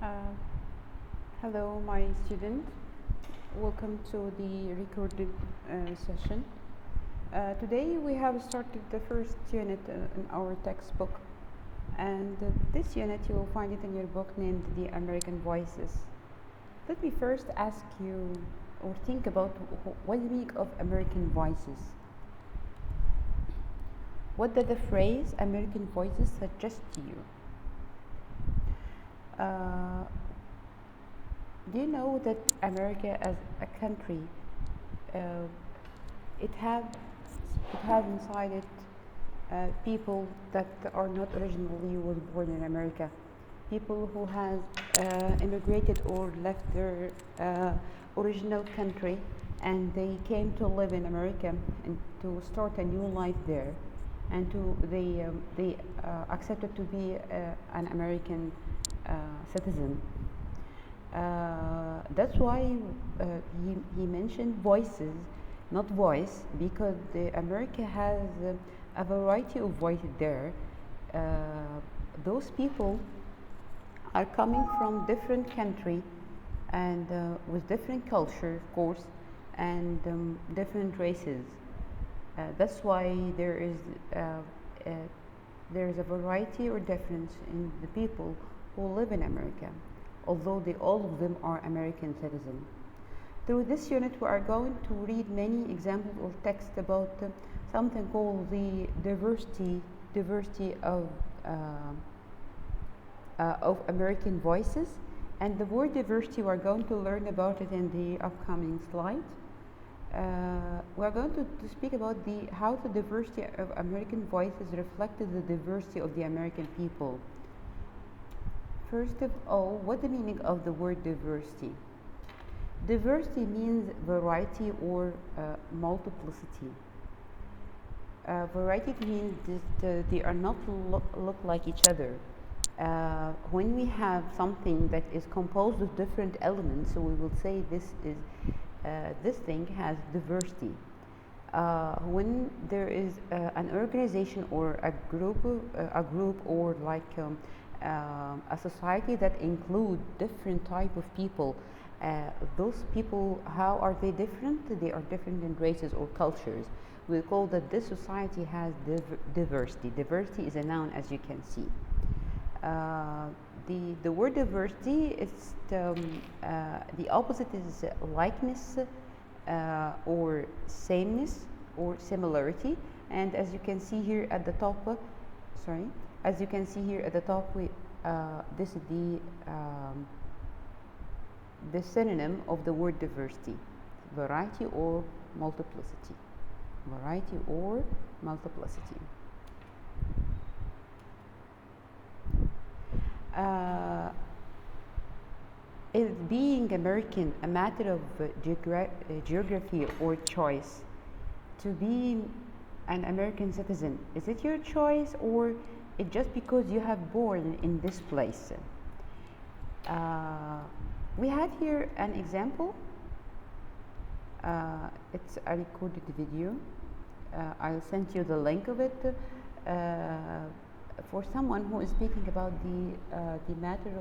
Uh, Hello, my student. Welcome to the recorded session. Today we have started the first unit in our textbook, and this unit you will find it in your book named The American Voices. Let me first ask you or think about what do you mean of American Voices? What does the phrase American Voices suggest to you? Do you know that America as a country, uh, it have inside it people that are not originally was born in America, people who has immigrated or left their original country, and they came to live in America and to start a new life there, and they accepted to be an American citizen. That's why he mentioned voices, not voice, because America has a variety of voices there. Those people are coming from different country and with different culture, of course, and different races. That's why there is a variety or difference in the people who live in America, although all of them are American citizens. Through this unit, we are going to read many examples or text about something called the diversity of American voices. And the word diversity, we are going to learn about it in the upcoming slide. We are going to speak about how the diversity of American voices reflected the diversity of the American people. First of all, what the meaning of the word diversity? Diversity means variety or multiplicity. Variety means that they are not look like each other. When we have something that is composed of different elements, so we will say this thing has diversity. When there is an organization or a group or like a society that include different type of people, those people, how are they different? They are different in races or cultures. We call that this society has diversity. Diversity is a noun, as you can see. The word diversity is the opposite is likeness or sameness or similarity. And as you can see here at the top, as you can see here at the top, this is the synonym of the word diversity: variety or multiplicity. Variety or multiplicity. Is being American a matter of geography or choice? To be an American citizen, is it your choice or it just because you have born in this place? We had here an example. It's a recorded video. I'll send you the link of it for someone who is speaking about the matter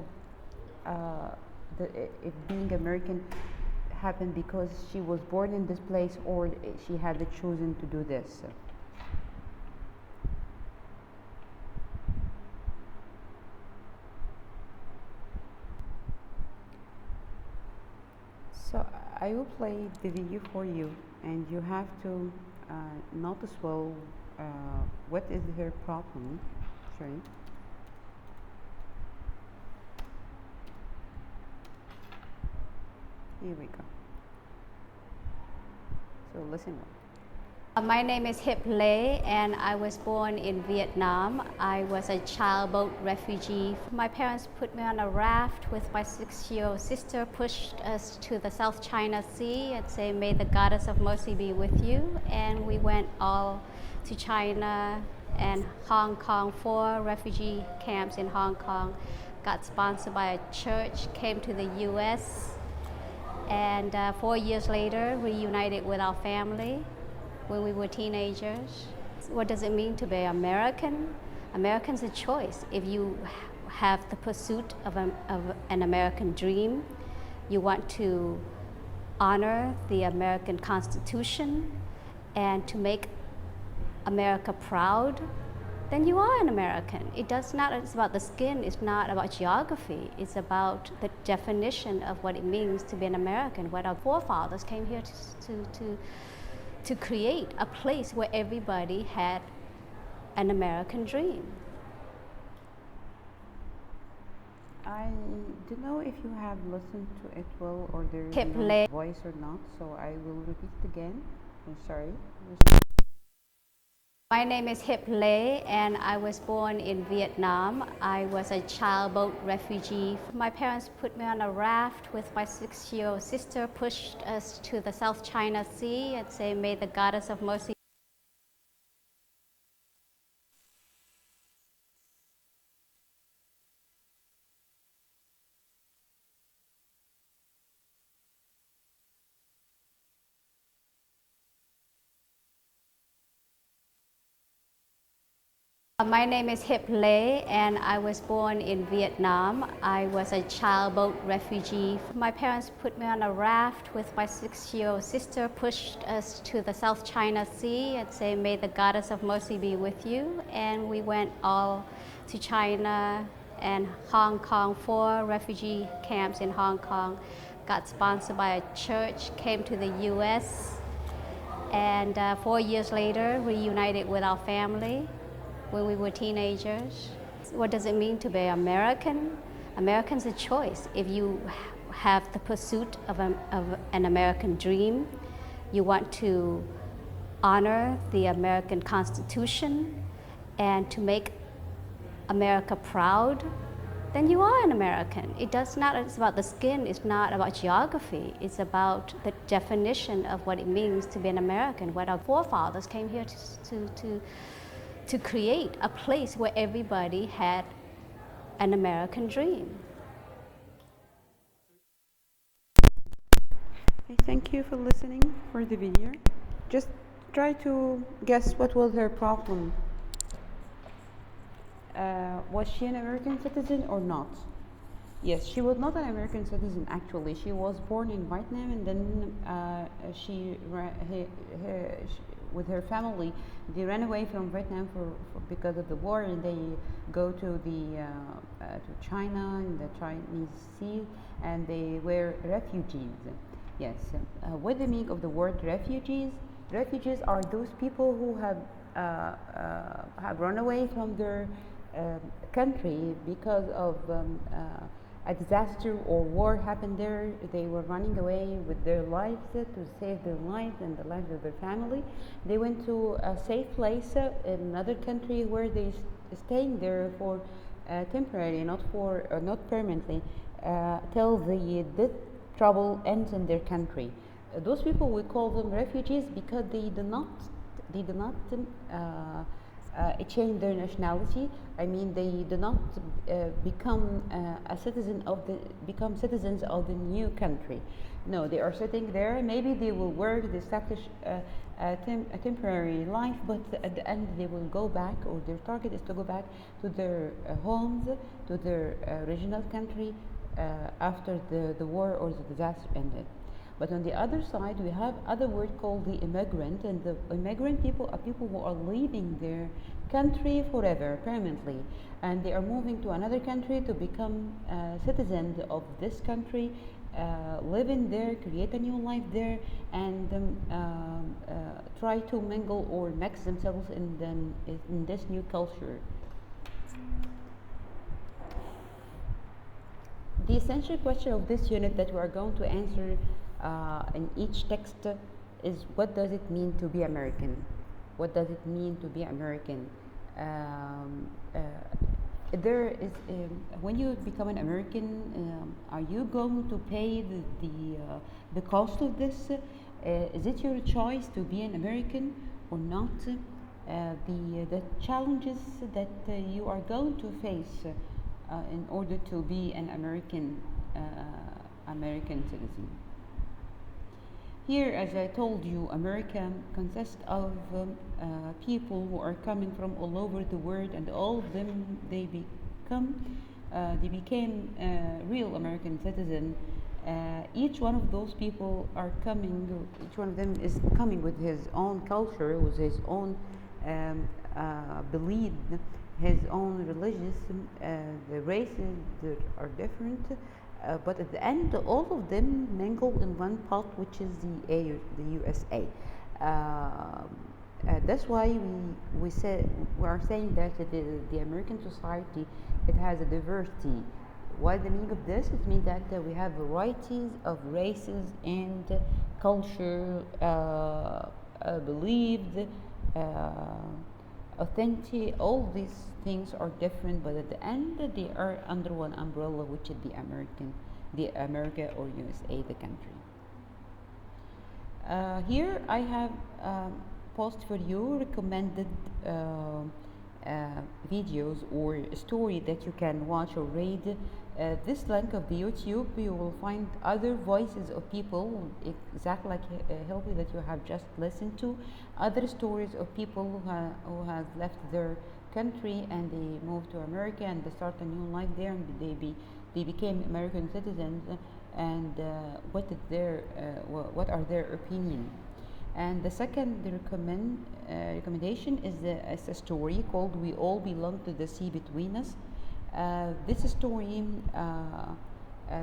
of if being American happened because she was born in this place or she had chosen to do this. So I will play the video for you, and you have to notice well what is her problem. Sorry. Here we go. So listen well. My name is Hip Lê, and I was born in Vietnam. I was a child boat refugee. My parents put me on a raft with my 6-year-old sister, pushed us to the South China Sea and say, "May the Goddess of Mercy be with you." And we went all to China and Hong Kong, 4 refugee camps in Hong Kong, got sponsored by a church, came to the US, and 4 years later reunited with our family when we were teenagers. What does it mean to be American? American's a choice. If you have the pursuit of an American dream, you want to honor the American Constitution, and to make America proud, then you are an American. It's about the skin, it's not about geography, it's about the definition of what it means to be an American, what our forefathers came here to create, a place where everybody had an American dream. I don't know if you have listened to it well or there is Hip no lay. voice or not, so I will repeat it again. I'm sorry. My name is Hip Lay, and I was born in Vietnam. I was a child boat refugee. My parents put me on a raft with my 6-year-old sister, pushed us to the South China Sea, and say, "May the Goddess of Mercy." My name is Hip Lay, and I was born in Vietnam. I was a child boat refugee. My parents put me on a raft with my 6-year-old sister, pushed us to the South China Sea, and say, "May the Goddess of Mercy be with you." And we went all to China and Hong Kong, 4 refugee camps in Hong Kong, got sponsored by a church, came to the US, and 4 years later reunited with our family when we were teenagers. What does it mean to be American? American's a choice. If you have the pursuit of an American dream, you want to honor the American Constitution, and to make America proud, then you are an American. It's about the skin, it's not about geography, it's about the definition of what it means to be an American, what our forefathers came here to create, a place where everybody had an American dream. Okay, thank you for listening for the video. Just try to guess what was her problem. Was she an American citizen or not? Yes, she was not an American citizen actually. She was born in Vietnam, and then with her family, they ran away from Vietnam because of the war, and they go to to China in the Chinese Sea, and they were refugees. Yes, what the meaning of the word refugees? Refugees are those people who have run away from their country because of a disaster or war happened there. They were running away with their lives to save their lives and the lives of their family. They went to a safe place in another country where they staying there for temporarily, not permanently, till the trouble ends in their country. Those people, we call them refugees because they do not change their nationality. I mean, they do not become citizens of the new country. No, they are sitting there. Maybe they will work, they establish a temporary life, but at the end they will go back, or their target is to go back to their homes, to their original country after the war or the disaster ended. But on the other side, we have other word called the immigrant, and the immigrant people are people who are leaving their country forever, permanently, and they are moving to another country to become citizens of this country, living there, create a new life there, and try to mingle or mix themselves in this new culture. The essential question of this unit that we are going to answer in each text is, what does it mean to be American? What does it mean to be American? There is when you become an American, are you going to pay the cost of this? Is it your choice to be an American or not? The challenges that you are going to face in order to be an American citizen. Here, as I told you, America consists of people who are coming from all over the world, and all of them, they become they became real American citizen. Each one of those people are coming. Each one of them is coming with his own culture, with his own belief, his own religious. The races that are different, but at the end, all of them mingle in one pot, which is the USA. That's why we are saying that the American society, it has a diversity. What the meaning of this? It means that we have varieties of races and culture, beliefs, authentic. All these things are different, but at the end they are under one umbrella, which is the America or USA, the country. Here I have post for you recommended videos or a story that you can watch or read. This link of the YouTube, you will find other voices of people exactly like Helpy that you have just listened to, other stories of people who have left their country and they moved to America and they start a new life there and they became American citizens, and what are their opinion. And the second recommendation is a story called "We All Belong to the Sea Between Us." This story,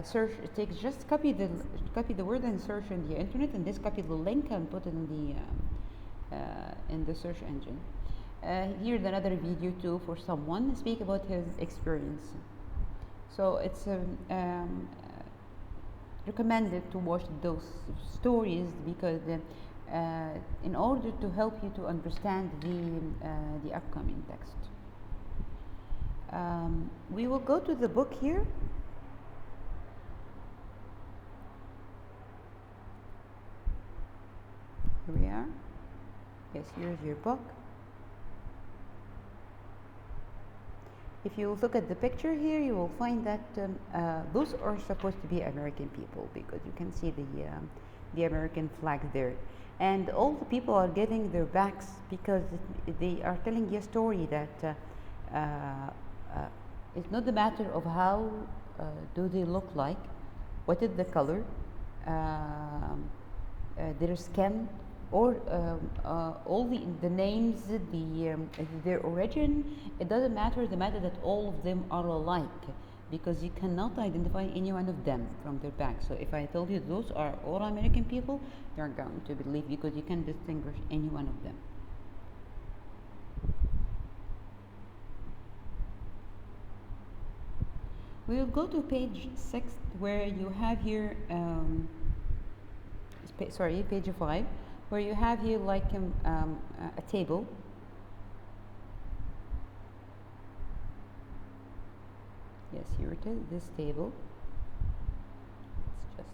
search. It takes just copy the word and search on the internet, and just copy the link and put it in the search engine. Here's another video too for someone speak about his experience. So it's recommended to watch those stories because in order to help you to understand the upcoming text. We will go to the book here. Here we are. Yes, here's your book. If you look at the picture here, you will find that those are supposed to be American people because you can see the American flag there. And all the people are getting their backs because they are telling you a story that it's not the matter of how do they look like, what is the color, their skin, or all the names, their origin. It doesn't matter. The matter that all of them are alike, because you cannot identify any one of them from their back. So if I told you those are all American people, you're going to believe because you can distinguish any one of them. We'll go to page 6 where you have here, page 5, where you have here like a table. Yes, here it is, this table. It's just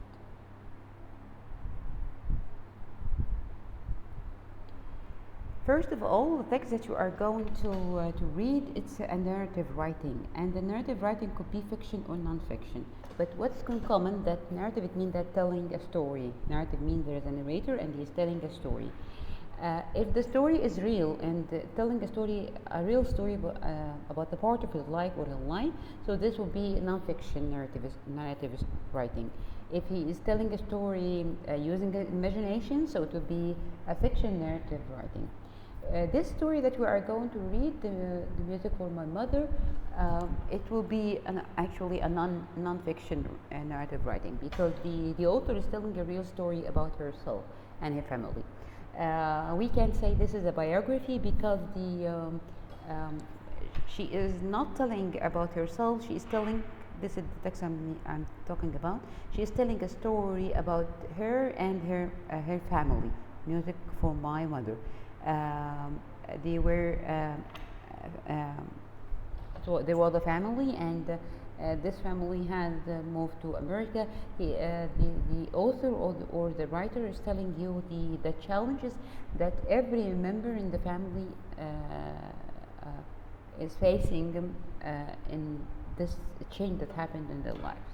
first of all, the text that you are going to read, it's a narrative writing, and the narrative writing could be fiction or non-fiction. But what's common that narrative, it means that telling a story. Narrative means there is a narrator and he's telling a story. If the story is real and telling a story, a real story about the part of his life or his life, so this will be non-fiction narrative writing. If he is telling a story using imagination, so it will be a fiction narrative writing. This story that we are going to read, the music for my mother, it will be actually a non-fiction narrative writing because the author is telling a real story about herself and her family. We can say this is a biography because she is not telling about herself. She is telling, this is the text I'm talking about. She is telling a story about her and her family. Music for my mother. They were so there was a family, and this family had moved to America. The author or the writer is telling you the challenges that every member in the family is facing in this change that happened in their lives.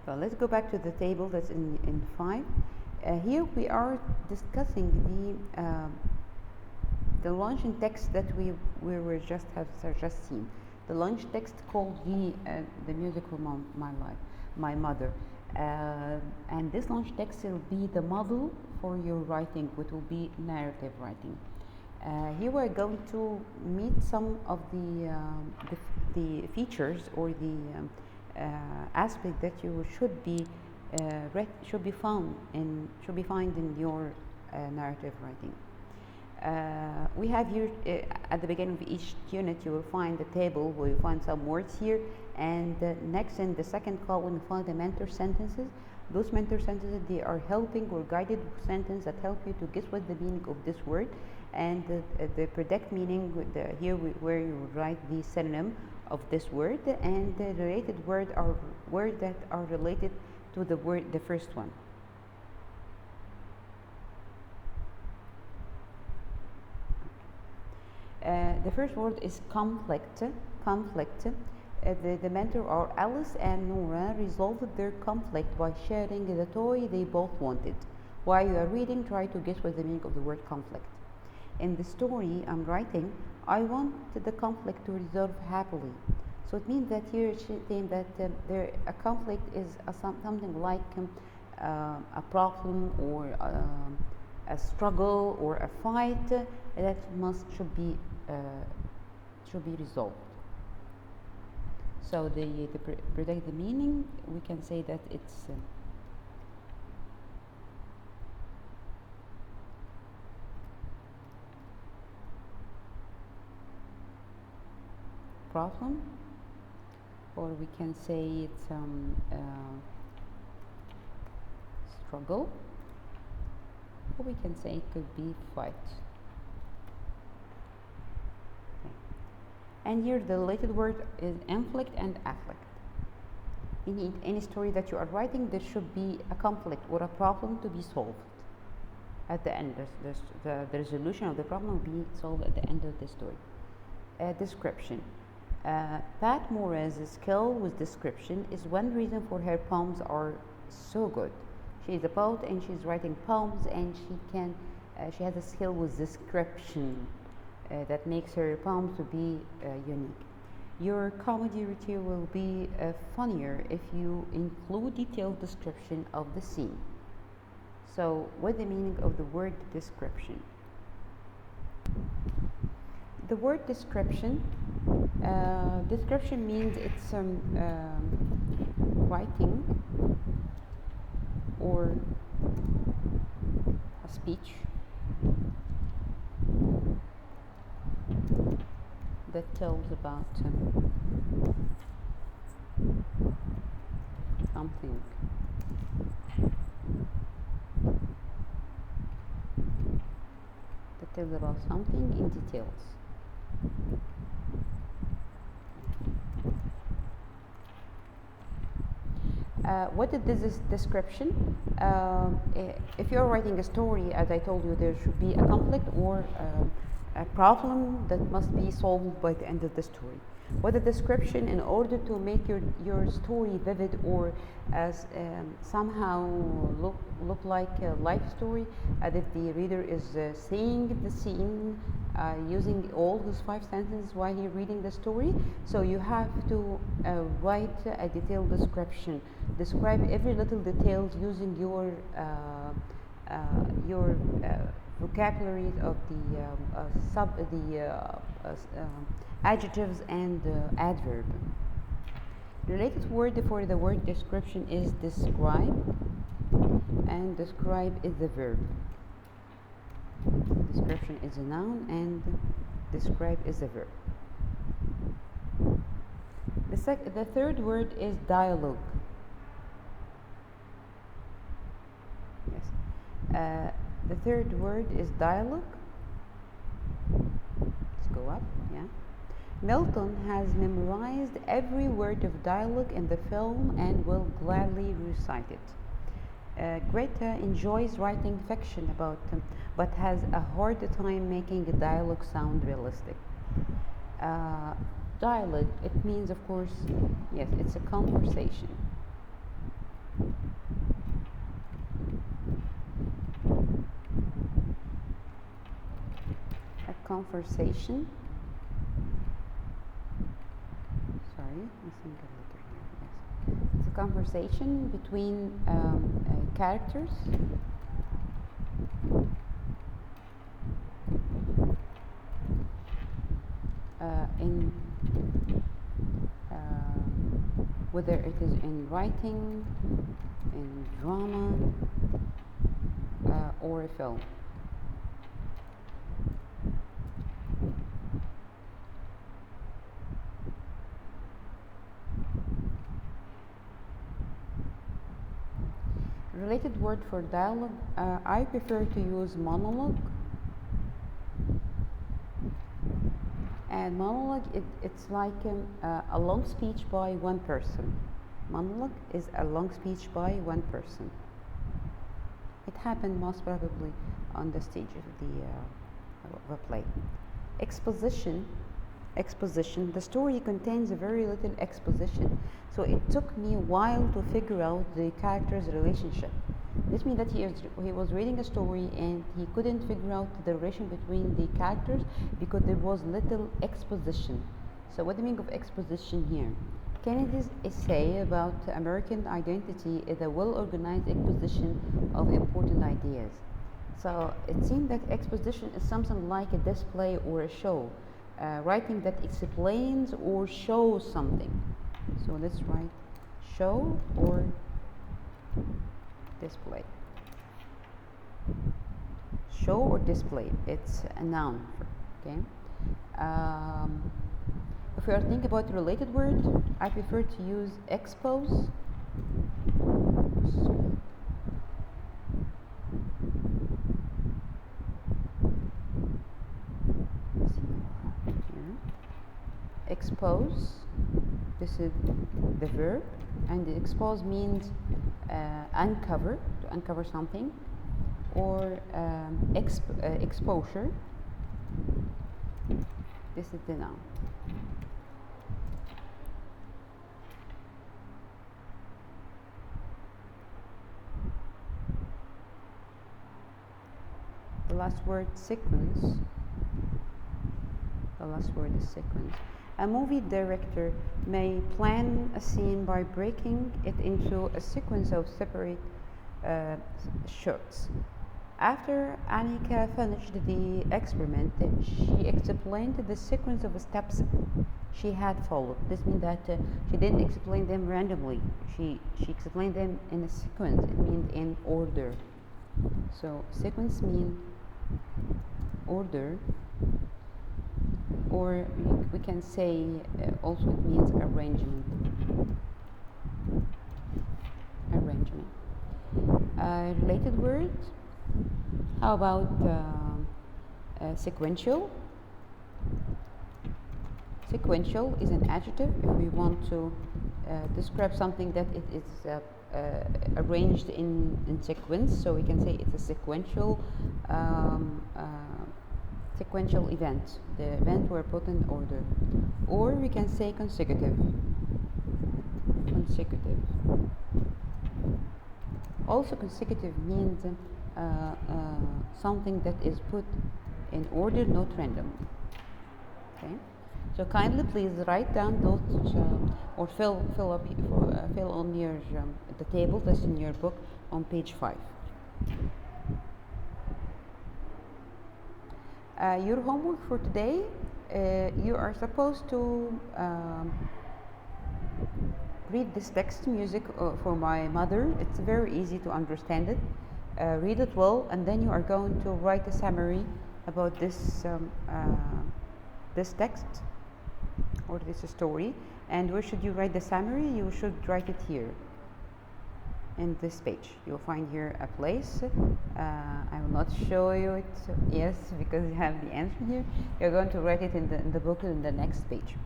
So let's go back to the table that's in 5. Here we are discussing the lunch and text that we were just have just seen. The lunch text called the music of my life, my mother, and this lunch text will be the model for your writing, which will be narrative writing. Here we're going to meet some of the features or the aspect that you should be found in your narrative writing. We have here at the beginning of each unit you will find a table where you find some words here, and next in the second column you find the mentor sentences. Those mentor sentences, they are helping or guided sentences that help you to guess what the meaning of this word, and the predict meaning where you write the synonym of this word, and the related words that are related to the first one. The first word is conflict. The mentor are Alice and Nora resolved their conflict by sharing the toy they both wanted. While you are reading, try to guess what the meaning of the word conflict. In the story I'm writing, I want the conflict to resolve happily. So it means that here it's saying that a conflict is something like a problem or a struggle or a fight that should be resolved. So to predict the meaning, we can say that it's problem, or we can say it's struggle, or we can say it could be fight. And here the related word is inflict and afflict. In any story that you are writing, there should be a conflict or a problem to be solved. At the end, the resolution of the problem will be solved at the end of the story. Description. Pat Morris's skill with description is one reason for her poems are so good. She is a poet and she's writing poems, and she has a skill with description that makes her poems to be unique. Your comedy routine will be funnier if you include detailed description of the scene. So, what's the meaning of the word description? The word description means it's writing or a speech that tells about something. That tells about something in details. What is this description? If you're writing a story, as I told you, there should be a conflict or a problem that must be solved by the end of the story. What a description, in order to make your story vivid or as somehow look like a life story, as if the reader is seeing the scene, using all those 5 sentences while you're reading the story. So you have to write a detailed description. Describe every little details using your vocabulary of the adjectives and adverb. Related word for the word description is describe, and describe is the verb. Description is a noun and describe is a verb. The third word is dialogue. Yes. The third word is dialogue. Let's go up, yeah. Milton has memorized every word of dialogue in the film and will gladly recite it. Greta enjoys writing fiction about but has a hard time making a dialogue sound realistic. Dialogue, it means, of course, yes, it's a conversation. conversation. Sorry, missing a letter here. Yes, it's a conversation between characters. In whether it is in writing, in drama, or a film. Related word for dialogue, I prefer to use monologue. And monologue, it's like a long speech by one person. Monologue is a long speech by one person. It happened most probably on the stage of a play. Exposition. The story contains a very little exposition, so it took me a while to figure out the character's relationship. This means that he was reading a story and he couldn't figure out the relation between the characters because there was little exposition. So what do you mean of exposition here? Kennedy's essay about American identity is a well-organized exposition of important ideas. So it seems that exposition is something like a display or a show. Writing that explains or shows something. So let's write show or display. Show or display, it's a noun. Okay. If we are thinking about related word, I prefer to use expose. Expose, this is the verb, and expose means uncover, to uncover something, or exposure, this is the noun. The last word, sequence. The last word is sequence. A movie director may plan a scene by breaking it into a sequence of separate shots. After Annika finished the experiment, she explained the sequence of steps she had followed. This means that she didn't explain them randomly. She explained them in a sequence. It means in order. So sequence means order. Or we can say also it means arrangement. Related words. How about sequential? Sequential is an adjective if we want to describe something that it is arranged in sequence. So we can say it's a sequential sequential event. The event were put in order. Or we can say consecutive. Also consecutive means something that is put in order, not random. Okay. So kindly please write down those or fill on your the table that's in your book on page 5. Your homework for today, you are supposed to read this text music for my mother. It's very easy to understand it. Read it well, and then you are going to write a summary about this this text or this story. And where should you write the summary? You should write it here in this page. You'll find here a place. I will not show you it, yes, because you have the answer here. You're going to write it in the book in the next page.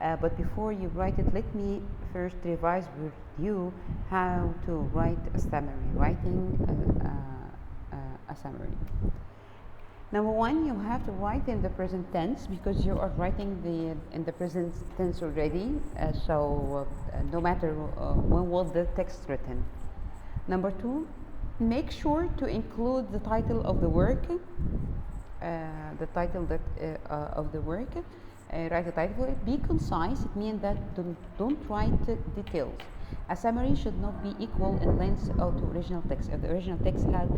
But before you write it, let me first revise with you how to write a summary, writing a summary. Number 1, you have to write in the present tense because you are writing in the present tense already. So no matter when was the text written. Number 2, make sure to include the title of the work the title that of the work. Write a title for it. Be concise. It means that don't write details. A summary should not be equal in length to original text. If the original text had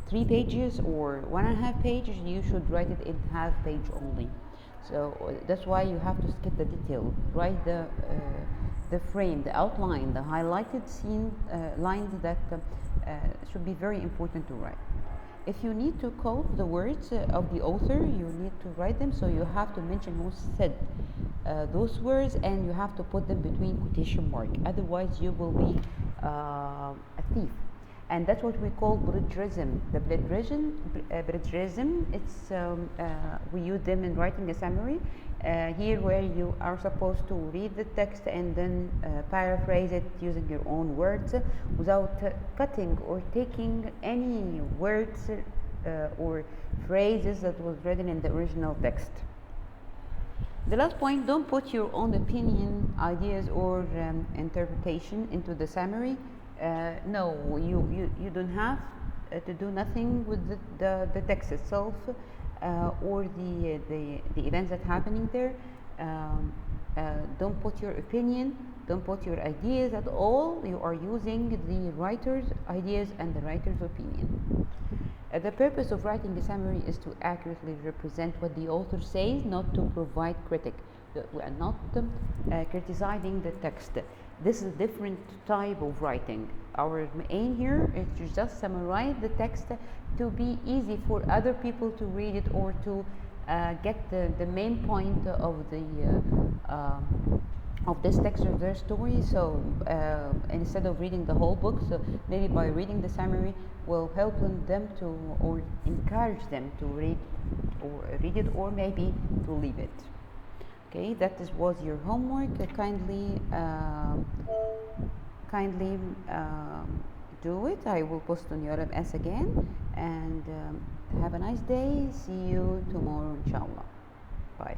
3 pages or 1.5 pages, you should write it in half page only. So that's why you have to skip the detail. Write the frame, the outline, the highlighted scene lines that should be very important to write. If you need to quote the words of the author, you need to write them, so you have to mention who said those words, and you have to put them between quotation marks. Otherwise, you will be a thief. And that's what we call plagiarism. The plagiarism, it's we use them in writing a summary. Here, where you are supposed to read the text and then paraphrase it using your own words without cutting or taking any words or phrases that was written in the original text. The last point, don't put your own opinion, ideas, or interpretation into the summary. No, you don't have to do nothing with the text itself or the events that happening there. Don't put your opinion, don't put your ideas at all. You are using the writer's ideas and the writer's opinion. The purpose of writing a summary is to accurately represent what the author says, not to provide critique. We are not criticizing the text. This is a different type of writing. Our aim here is to just summarize the text to be easy for other people to read it or to get the main point of this text or their story. So instead of reading the whole book, so maybe by reading the summary will help them to, or encourage them to read it, or maybe to leave it. Okay, that was your homework. Kindly do it. I will post on your MS again, and have a nice day. See you tomorrow, inshallah. Bye.